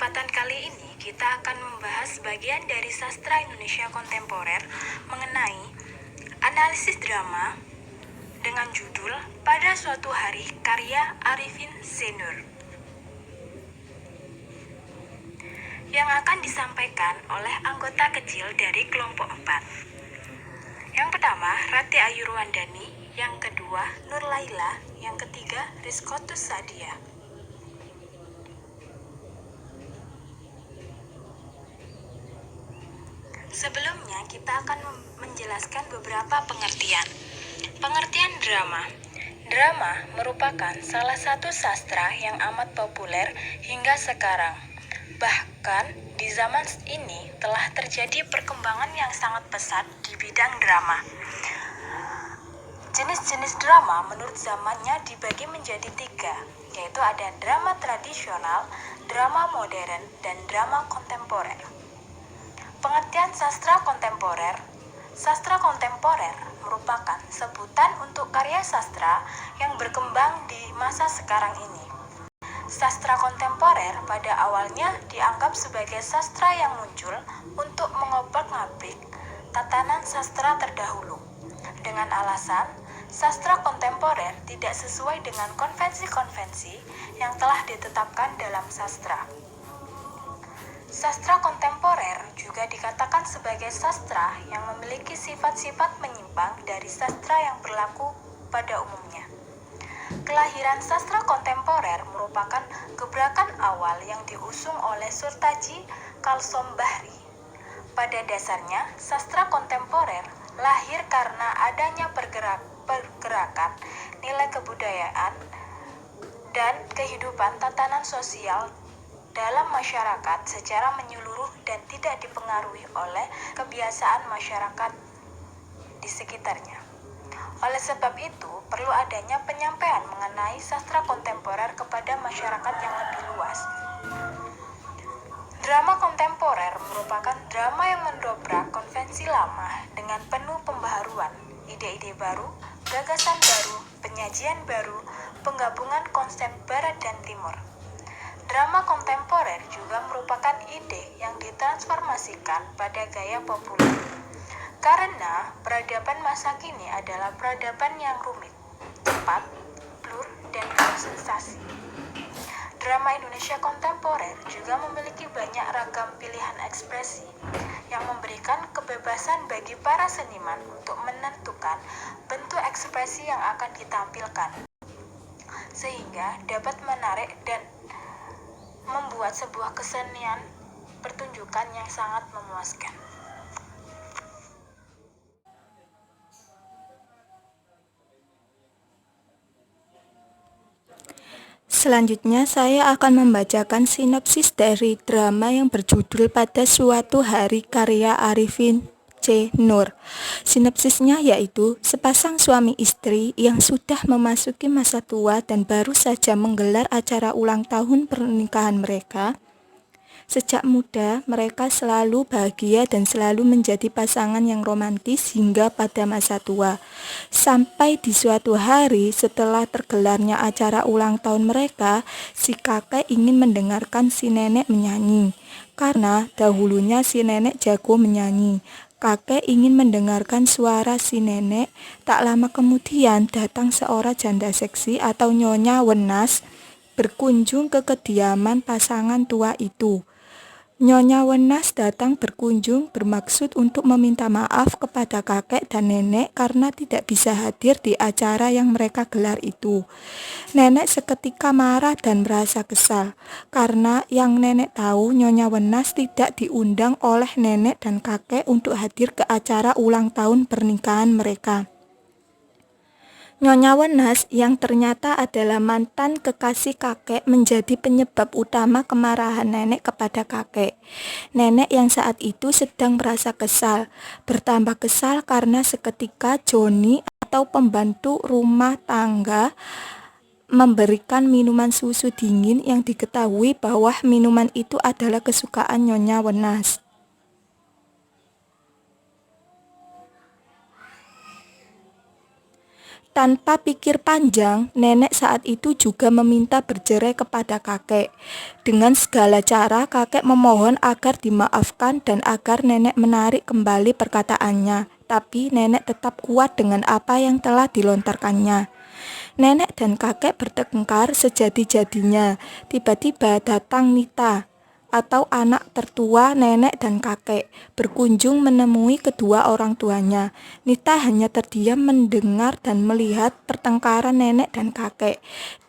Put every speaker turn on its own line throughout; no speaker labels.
kesempatan kali ini kita akan membahas bagian dari sastra Indonesia kontemporer mengenai analisis drama dengan judul Pada Suatu Hari karya Arifin C. Noor yang akan disampaikan oleh anggota kecil dari kelompok 4. Yang pertama, Rati Ayu Ruwandani, yang kedua, Nur Laila, yang ketiga, Rizkotus Sadia. Sebelumnya, kita akan menjelaskan beberapa pengertian. Pengertian drama. Drama merupakan salah satu sastra yang amat populer hingga sekarang. Bahkan, di zaman ini telah terjadi perkembangan yang sangat pesat di bidang drama. Jenis-jenis drama menurut zamannya dibagi menjadi 3, yaitu ada drama tradisional, drama modern, dan drama kontemporer. Pengertian sastra kontemporer. Sastra kontemporer merupakan sebutan untuk karya sastra yang berkembang di masa sekarang ini. Sastra kontemporer pada awalnya dianggap sebagai sastra yang muncul untuk mengobrak-ngabrik tatanan sastra terdahulu, dengan alasan sastra kontemporer tidak sesuai dengan konvensi-konvensi yang telah ditetapkan dalam sastra. Sastra kontemporer juga dikatakan sebagai sastra yang memiliki sifat-sifat menyimpang dari sastra yang berlaku pada umumnya. Kelahiran sastra kontemporer merupakan gebrakan awal yang diusung oleh Surtaji Kalsombahri. Pada dasarnya, sastra kontemporer lahir karena adanya pergerakan nilai kebudayaan dan kehidupan tatanan sosial dalam masyarakat secara menyeluruh dan tidak dipengaruhi oleh kebiasaan masyarakat di sekitarnya. Oleh sebab itu, perlu adanya penyampaian mengenai sastra kontemporer kepada masyarakat yang lebih luas. Drama kontemporer merupakan drama yang mendobrak konvensi lama dengan penuh pembaharuan, ide-ide baru, gagasan baru, penyajian baru, penggabungan konsep barat dan timur. Drama kontemporer juga merupakan ide yang ditransformasikan pada gaya populer. Karena peradaban masa kini adalah peradaban yang rumit, cepat, blur, dan bersensasi. Drama Indonesia kontemporer juga memiliki banyak ragam pilihan ekspresi yang memberikan kebebasan bagi para seniman untuk menentukan bentuk ekspresi yang akan ditampilkan, sehingga dapat menarik dan membuat sebuah kesenian pertunjukan yang sangat memuaskan.
Selanjutnya saya akan membacakan sinopsis dari drama yang berjudul Pada Suatu Hari karya Arifin C. Noor. Sinopsisnya yaitu sepasang suami istri yang sudah memasuki masa tua dan baru saja menggelar acara ulang tahun pernikahan mereka. Sejak muda, mereka selalu bahagia dan selalu menjadi pasangan yang romantis hingga pada masa tua. Sampai di suatu hari setelah tergelarnya acara ulang tahun mereka, si kakek ingin mendengarkan si nenek menyanyi. Karena dahulunya si nenek jago menyanyi. Kakek ingin mendengarkan suara si nenek. Tak lama kemudian datang seorang janda seksi atau Nyonya Wenas berkunjung ke kediaman pasangan tua itu. Nyonya Wenas datang berkunjung bermaksud untuk meminta maaf kepada kakek dan nenek karena tidak bisa hadir di acara yang mereka gelar itu. Nenek seketika marah dan merasa kesal karena yang nenek tahu Nyonya Wenas tidak diundang oleh nenek dan kakek untuk hadir ke acara ulang tahun pernikahan mereka. Nyonya Wenas yang ternyata adalah mantan kekasih kakek menjadi penyebab utama kemarahan nenek kepada kakek. Nenek yang saat itu sedang merasa kesal, bertambah kesal karena seketika Joni atau pembantu rumah tangga memberikan minuman susu dingin yang diketahui bahwa minuman itu adalah kesukaan Nyonya Wenas. Tanpa pikir panjang, nenek saat itu juga meminta bercerai kepada kakek. Dengan segala cara, kakek memohon agar dimaafkan dan agar nenek menarik kembali perkataannya. Tapi nenek tetap kuat dengan apa yang telah dilontarkannya. Nenek dan kakek bertengkar sejadi-jadinya. Tiba-tiba datang Nita, atau anak tertua nenek dan kakek, berkunjung menemui kedua orang tuanya. Nita hanya terdiam mendengar dan melihat pertengkaran nenek dan kakek.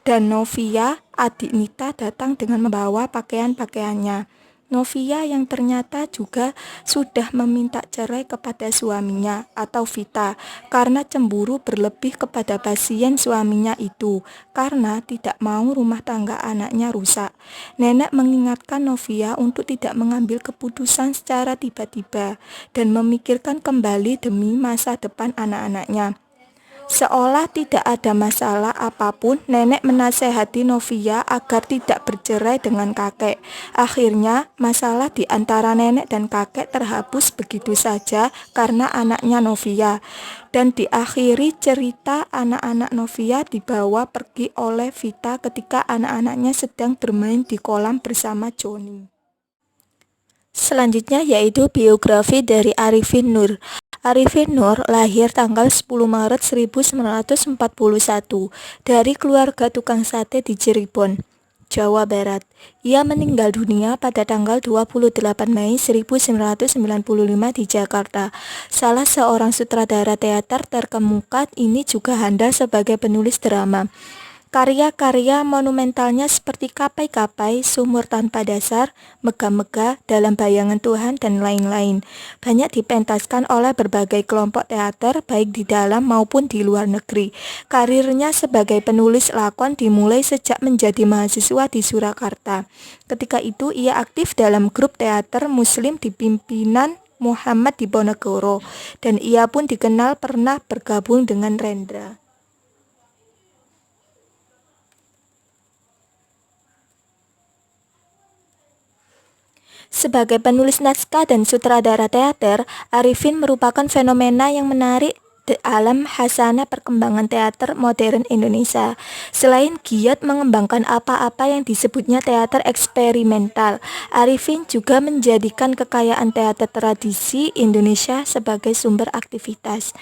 Dan Novia, adik Nita, datang dengan membawa pakaian-pakaiannya. Novia yang ternyata juga sudah meminta cerai kepada suaminya atau Vita karena cemburu berlebih kepada pasien suaminya itu karena tidak mau rumah tangga anaknya rusak. Nenek mengingatkan Novia untuk tidak mengambil keputusan secara tiba-tiba dan memikirkan kembali demi masa depan anak-anaknya. Seolah tidak ada masalah apapun, nenek menasehati Novia agar tidak bercerai dengan kakek. Akhirnya, masalah di antara nenek dan kakek terhapus begitu saja karena anaknya Novia. Dan diakhiri cerita anak-anak Novia dibawa pergi oleh Vita ketika anak-anaknya sedang bermain di kolam bersama Joni. Selanjutnya yaitu biografi dari Arifin Nur. Arifin Nur lahir tanggal 10 Maret 1941 dari keluarga tukang sate di Cirebon, Jawa Barat. Ia meninggal dunia pada tanggal 28 Mei 1995 di Jakarta. Salah seorang sutradara teater terkemuka ini juga handal sebagai penulis drama. Karya-karya monumentalnya seperti Kapai-Kapai, Sumur Tanpa Dasar, Megah-Megah, Dalam Bayangan Tuhan, dan lain-lain banyak dipentaskan oleh berbagai kelompok teater baik di dalam maupun di luar negeri. Karirnya sebagai penulis lakon dimulai sejak menjadi mahasiswa di Surakarta. Ketika itu ia aktif dalam grup teater Muslim di pimpinan Muhammad Diponegoro dan ia pun dikenal pernah bergabung dengan Rendra. Sebagai penulis naskah dan sutradara teater, Arifin merupakan fenomena yang menarik dalam hasanah perkembangan teater modern Indonesia. Selain giat mengembangkan apa-apa yang disebutnya teater eksperimental, Arifin juga menjadikan kekayaan teater tradisi Indonesia sebagai sumber aktivitas.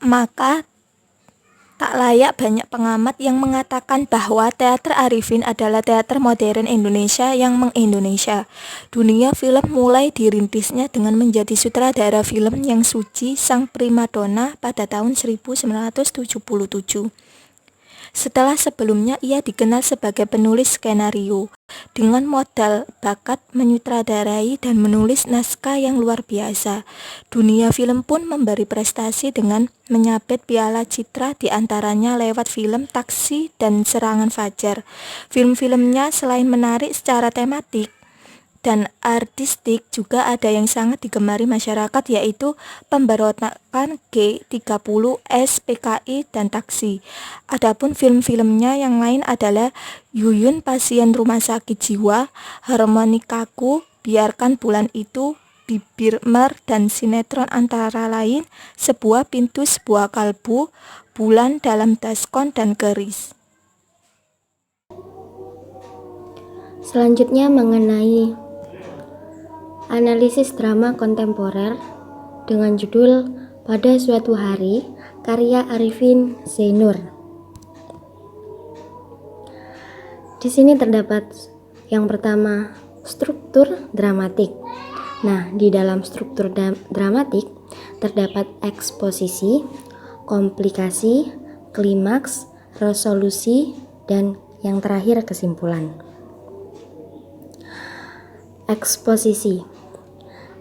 Maka tak layak banyak pengamat yang mengatakan bahwa teater Arifin adalah teater modern Indonesia yang meng-Indonesia. Dunia film mulai dirintisnya dengan menjadi sutradara film yang suci sang primadona pada tahun 1977. Setelah sebelumnya ia dikenal sebagai penulis skenario, dengan modal bakat menyutradarai dan menulis naskah yang luar biasa. Dunia film pun memberi prestasi dengan menyabet piala citra diantaranya lewat film Taksi dan Serangan Fajar. Film-filmnya selain menarik secara tematik dan artistik juga ada yang sangat digemari masyarakat yaitu Pemberontakan G30S, PKI, dan Taksi. Adapun film-filmnya yang lain adalah Yuyun Pasien Rumah Sakit Jiwa, Harmonikaku, Biarkan Bulan Itu, Bibir Mer, dan sinetron antara lain Sebuah Pintu Sebuah Kalbu, Bulan Dalam Daskon, dan Keris.
Selanjutnya mengenai analisis drama kontemporer dengan judul Pada Suatu Hari, karya Arifin C. Nur. Di sini terdapat yang pertama struktur dramatik. Nah, di dalam struktur dramatik terdapat eksposisi, komplikasi, klimaks, resolusi, dan yang terakhir kesimpulan. Eksposisi.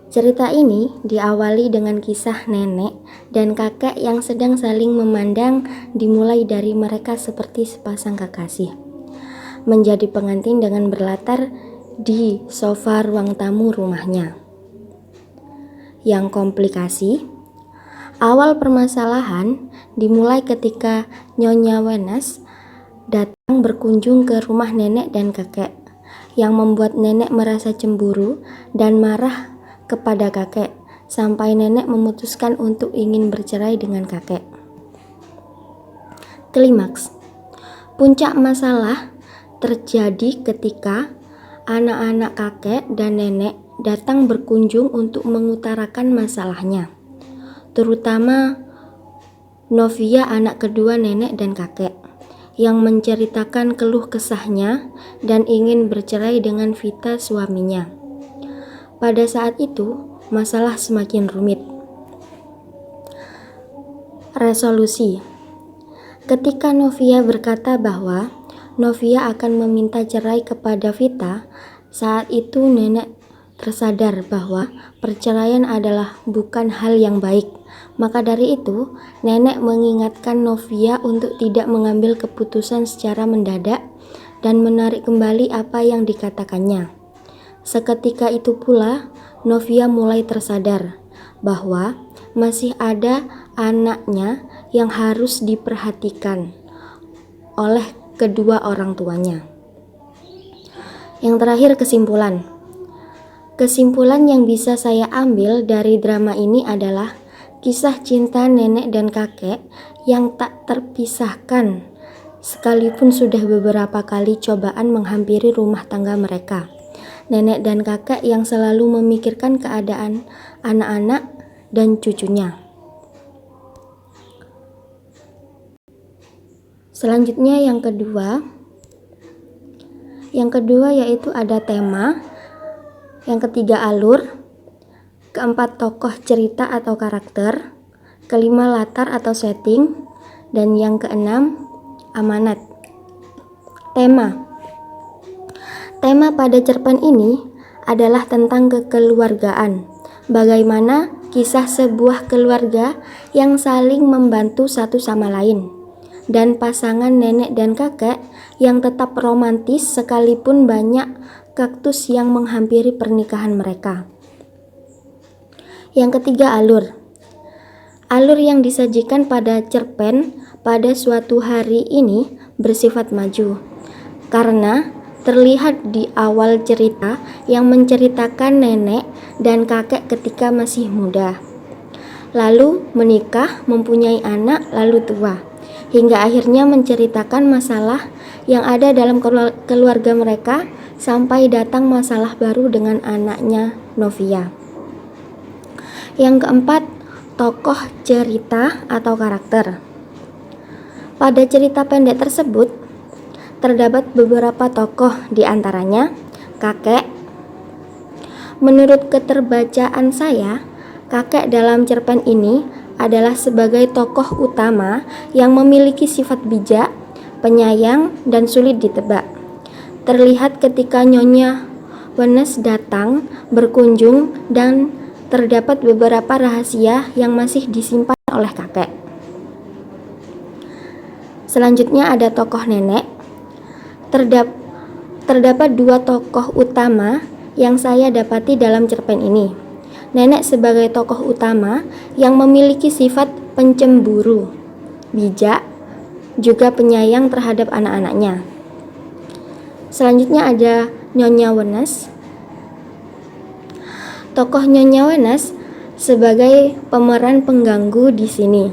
Cerita ini diawali dengan kisah nenek dan kakek yang sedang saling memandang, dimulai dari mereka seperti sepasang kekasih. Menjadi pengantin dengan berlatar di sofa ruang tamu rumahnya. Yang komplikasi. Awal permasalahan dimulai ketika Nyonya Wenas datang berkunjung ke rumah nenek dan kakek, yang membuat nenek merasa cemburu dan marah kepada kakek sampai nenek memutuskan untuk ingin bercerai dengan kakek. Klimaks. Puncak masalah terjadi ketika anak-anak kakek dan nenek datang berkunjung untuk mengutarakan masalahnya, terutama Novia, anak kedua nenek dan kakek, yang menceritakan keluh kesahnya dan ingin bercerai dengan Vita, suaminya. Pada saat itu, masalah semakin rumit. Resolusi. Ketika Novia berkata bahwa Novia akan meminta cerai kepada Vita, saat itu nenek tersadar bahwa perceraian adalah bukan hal yang baik. Maka dari itu, nenek mengingatkan Novia untuk tidak mengambil keputusan secara mendadak dan menarik kembali apa yang dikatakannya. Seketika itu pula, Novia mulai tersadar bahwa masih ada anaknya yang harus diperhatikan oleh kedua orang tuanya. Yang terakhir, kesimpulan. Kesimpulan yang bisa saya ambil dari drama ini adalah kisah cinta nenek dan kakek yang tak terpisahkan, sekalipun sudah beberapa kali cobaan menghampiri rumah tangga mereka. Nenek dan kakek yang selalu memikirkan keadaan anak-anak dan cucunya. Selanjutnya yang kedua yaitu ada tema, yang ketiga alur, keempat tokoh cerita atau karakter, kelima latar atau setting, dan yang keenam amanat. Tema pada cerpen ini adalah tentang kekeluargaan. Bagaimana kisah sebuah keluarga yang saling membantu satu sama lain, dan pasangan nenek dan kakek yang tetap romantis sekalipun banyak kaktus yang menghampiri pernikahan mereka. Yang ketiga, alur. Alur yang disajikan pada cerpen pada suatu hari ini bersifat maju, karena terlihat di awal cerita yang menceritakan nenek dan kakek ketika masih muda, lalu menikah, mempunyai anak, lalu tua, hingga akhirnya menceritakan masalah yang ada dalam keluarga mereka sampai datang masalah baru dengan anaknya Novia. Yang keempat, tokoh cerita atau karakter. Pada cerita pendek tersebut terdapat beberapa tokoh, di antaranya kakek. Menurut keterbacaan saya, kakek dalam cerpen ini adalah sebagai tokoh utama yang memiliki sifat bijak, penyayang, dan sulit ditebak. Terlihat ketika Nyonya Wenes datang berkunjung dan terdapat beberapa rahasia yang masih disimpan oleh kakek. Selanjutnya ada tokoh nenek. Terdapat dua tokoh utama yang saya dapati dalam cerpen ini. Nenek sebagai tokoh utama yang memiliki sifat pencemburu, bijak, juga penyayang terhadap anak-anaknya. Selanjutnya ada Nyonya Wenes. Tokoh Nyonya Wenes sebagai pemeran pengganggu di sini.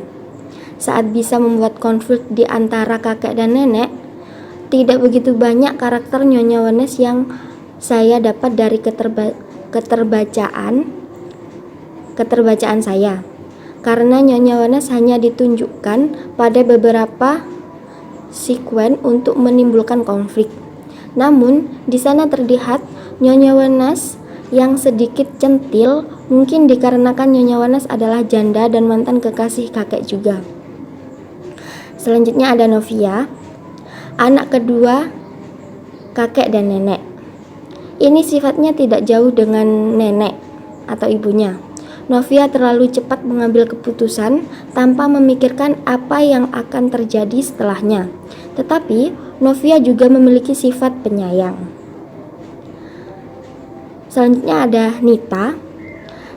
Saat bisa membuat konflik di antara kakek dan nenek, tidak begitu banyak karakter Nyonya Wenes yang saya dapat dari keterbacaan saya. Karena Nyonya Wenes hanya ditunjukkan pada beberapa sekuen untuk menimbulkan konflik. Namun, di sana terlihat Nyonya Wenes yang sedikit centil, mungkin dikarenakan Nyonya Wenes adalah janda dan mantan kekasih kakek juga. Selanjutnya ada Novia, anak kedua kakek dan nenek. Ini sifatnya tidak jauh dengan nenek atau ibunya. Novia terlalu cepat mengambil keputusan tanpa memikirkan apa yang akan terjadi setelahnya. Tetapi Novia juga memiliki sifat penyayang. Selanjutnya ada Nita.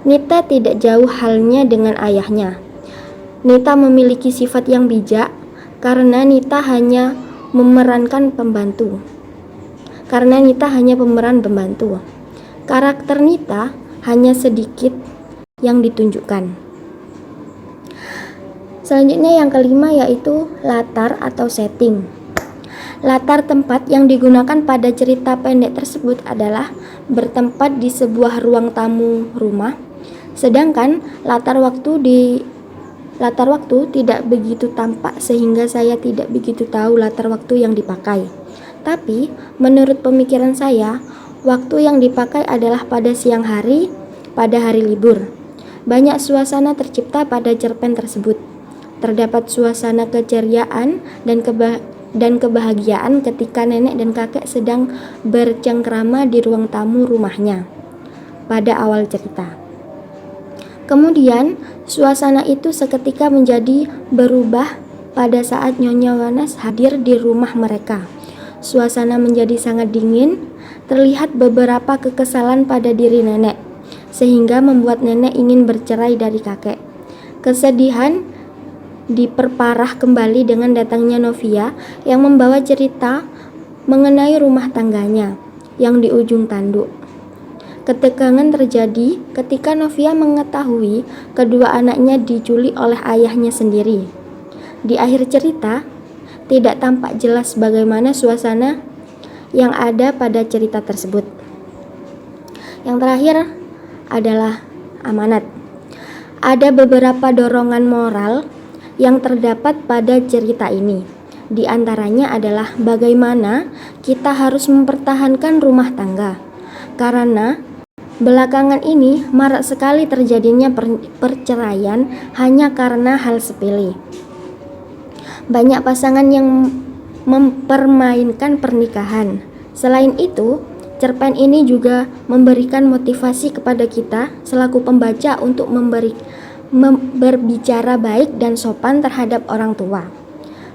Nita tidak jauh halnya dengan ayahnya. Nita memiliki sifat yang bijak karena Nita hanya pemeran pembantu. Karakter Nita hanya sedikit yang ditunjukkan. Selanjutnya yang kelima yaitu latar atau setting. Latar tempat yang digunakan pada cerita pendek tersebut adalah bertempat di sebuah ruang tamu rumah, sedangkan latar waktu tidak begitu tampak sehingga saya tidak begitu tahu latar waktu yang dipakai. Tapi menurut pemikiran saya, waktu yang dipakai adalah pada siang hari, pada hari libur. Banyak suasana tercipta pada cerpen tersebut. Terdapat suasana keceriaan dan kebahagiaan ketika nenek dan kakek sedang bercengkrama di ruang tamu rumahnya pada awal cerita. Kemudian, suasana itu seketika menjadi berubah pada saat Nyonya Wanas hadir di rumah mereka. Suasana menjadi sangat dingin, terlihat beberapa kekesalan pada diri nenek, sehingga membuat nenek ingin bercerai dari kakek. Kesedihan diperparah kembali dengan datangnya Novia yang membawa cerita mengenai rumah tangganya yang di ujung tanduk. Ketegangan terjadi ketika Novia mengetahui kedua anaknya diculik oleh ayahnya sendiri. Di akhir cerita, tidak tampak jelas bagaimana suasana yang ada pada cerita tersebut. Yang terakhir adalah amanat. Ada beberapa dorongan moral yang terdapat pada cerita ini. Di antaranya adalah bagaimana kita harus mempertahankan rumah tangga. Karena belakangan ini marak sekali terjadinya perceraian hanya karena hal sepele. Banyak pasangan yang mempermainkan pernikahan. Selain itu, cerpen ini juga memberikan motivasi kepada kita selaku pembaca untuk berbicara baik dan sopan terhadap orang tua.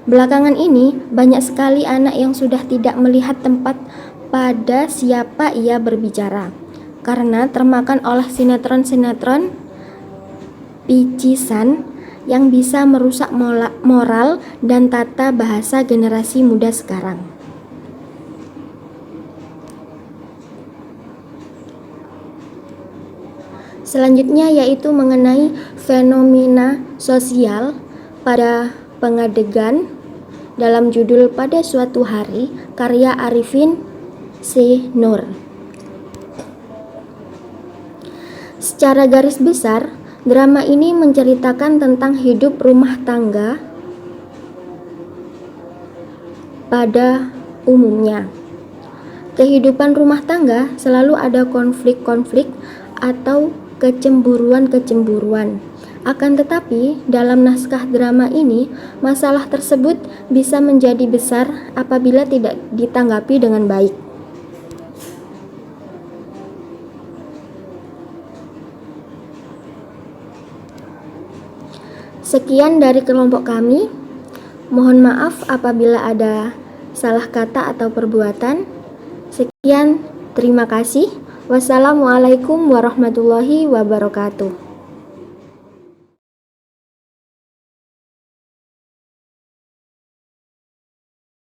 Belakangan ini banyak sekali anak yang sudah tidak melihat tempat pada siapa ia berbicara karena termakan oleh sinetron-sinetron picisan yang bisa merusak moral dan tata bahasa generasi muda sekarang. Selanjutnya yaitu mengenai fenomena sosial pada pengadegan dalam judul Pada Suatu Hari karya Arifin C. Nur. Secara garis besar, drama ini menceritakan tentang hidup rumah tangga pada umumnya. Kehidupan rumah tangga selalu ada konflik-konflik atau kecemburuan-kecemburuan. Akan tetapi, dalam naskah drama ini, masalah tersebut bisa menjadi besar apabila tidak ditanggapi dengan baik. Sekian dari kelompok kami. Mohon maaf apabila ada salah kata atau perbuatan. Sekian, terima kasih. Wassalamualaikum warahmatullahi wabarakatuh.